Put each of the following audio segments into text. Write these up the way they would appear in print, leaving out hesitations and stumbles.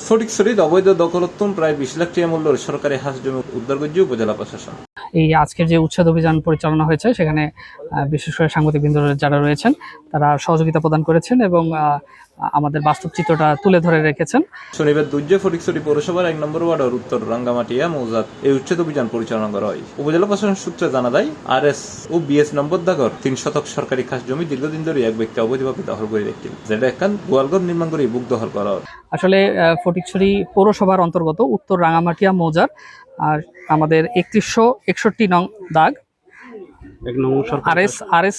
ফটিকছড়ির অবৈধ দখলত্তম প্রায় 20 লাখ টাকা মূল্যের সরকারি হাঁস জমি উদ্ধার করছে উপজেলা প্রশাসন। এই আজকের যে উচ্ছেদ অভিযান পরিচালনা হয়েছে সেখানে বিশেষ করে সাংবাদিকবৃন্দ যারা রয়েছেন তারা সহযোগিতা প্রদান করেছেন এবং আমাদের বাস্তব চিত্রটা তুলে ধরে রেখেছেন। শনিবার দুর্য ফটিকছড়ি পৌরসভার 1 নম্বর ওয়ার্ডের উত্তর রাঙ্গামাটিয়া মৌজাত এই উচ্ছেদ অভিযান পরিচালনা করা হয়। উপজেলা প্রশাসন সূত্রে জানা যায় RS ও BS নম্বর দাগর 3 শতক সরকারি খাস জমি দীর্ঘদিন ধরে এক ব্যক্তি অবৈধভাবে দখল করে রেখেছিল, যেটা এখন গোয়ালঘর নির্মাণ করে বুক দখল করা হয়। আসলে ফটিকছড়ি পৌরসভার অন্তর্গত উত্তর রাঙ্গামাটিয়া মৌজার আর আমাদের 3161 নং দাগ RS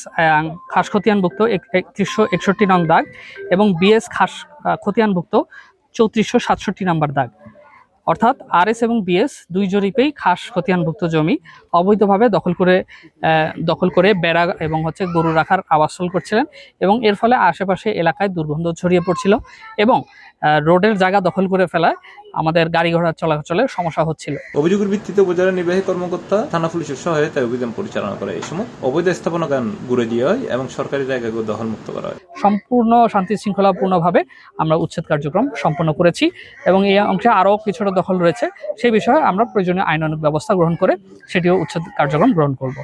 খাস খতিয়ানভুক্ত 3161 নং দাগ এবং BS খাস খতিয়ানভুক্ত 3467 নম্বর দাগ, অর্থাৎ RS এবং BS দুই জরিপেই খাস খতিয়ানভুক্ত জমি অবৈধভাবে দখল করে বেড়া এবং গরু রাখার আবাসস্থল করছিলেন এবং এর ফলে আশেপাশে এলাকায় দুর্গন্ধ ছড়িয়ে পড়ছিল এবং রোডের জায়গা দখল করে ফেলায় আমাদের গাড়ি ঘোড়া চলাচলের সমস্যা হচ্ছিল। অভিযোগের ভিত্তিতে উপজেলা নির্বাহী কর্মকর্তা থানা পুলিশের সহায়তায় অভিযান পরিচালনা করে এই সময় অবৈধ স্থাপনা ঘুরে দিয়ে হয় এবং সরকারি জায়গাগুলো দখলমুক্ত করা হয়। সম্পূর্ণ শান্তি শৃঙ্খলাপূর্ণভাবে আমরা উচ্ছেদ কার্যক্রম সম্পন্ন করেছি এবং এই অংশে আরও কিছুটা দখল রয়েছে, সেই বিষয়ে আমরা প্রয়োজনীয় আইনানুগ ব্যবস্থা গ্রহণ করে সেটিও উচ্ছেদ কার্যক্রম গ্রহণ করব।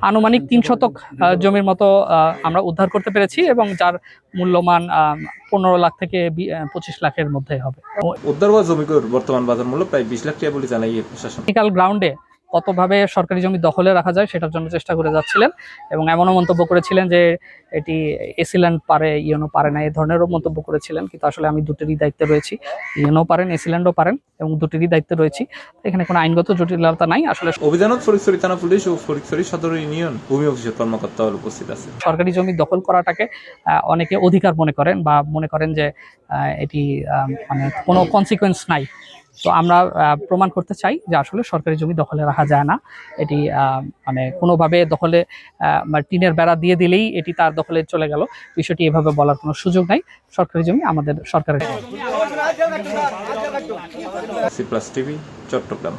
আনুমানিক 3 শতক জমির মতো আমরা উদ্ধার করতে পেরেছি এবং যার মূল্যমান 15 লাখ থেকে 25 লাখের মধ্যে হবে। উদ্ধার হওয়া জমিগুলোর বর্তমান বাজার মূল্য প্রায় 20 লাখ টাকা বলে জানাই প্রশাসন। টেকনিক্যাল গ্রাউন্ডে কতভাবে সরকারি জমি দখলে রাখা যায় সেটার জন্য চেষ্টা করে যাচ্ছিলেন এবং এমনও মন্তব্য করেছিলেন যে এটি এসিল্যান্ড পারে ইউনো পারে না, এই ধরনেরও মন্তব্য করেছিলেন, কিন্তু আসলে আমি দুটিরই দায়িত্বে রয়েছি, ইউনো পারেন এসিল্যান্ডও পারেন এবং দুটিরই দায়িত্বে রয়েছি, এখানে কোনো আইনগত জটিলতা নাই। আসলে অভিযানত ফটিকছড়ি থানা পুলিশ ও ফটিকছড়ি সদর ইউনিয়ন ভূমি অফিসের কর্মকর্তা উপস্থিত আছে। সরকারি জমি দখল করাটাকে অনেকে অধিকার মনে করেন বা মনে করেন যে এটি মানে কোনো কনসিকুয়েন্স নাই, তো আমরা প্রমাণ করতে চাই যে আসলে সরকারি জমি দখলে রাখা যায় না, এটি মানে কোনোভাবে দখলে টিনের বেড়া দিয়ে দিলেই এটি তার দখলে চলে গেল, বিষয়টি এভাবে বলার কোনো সুযোগ নাই। সরকারি জমি আমাদের সরকারের। C+ TV Chittagong.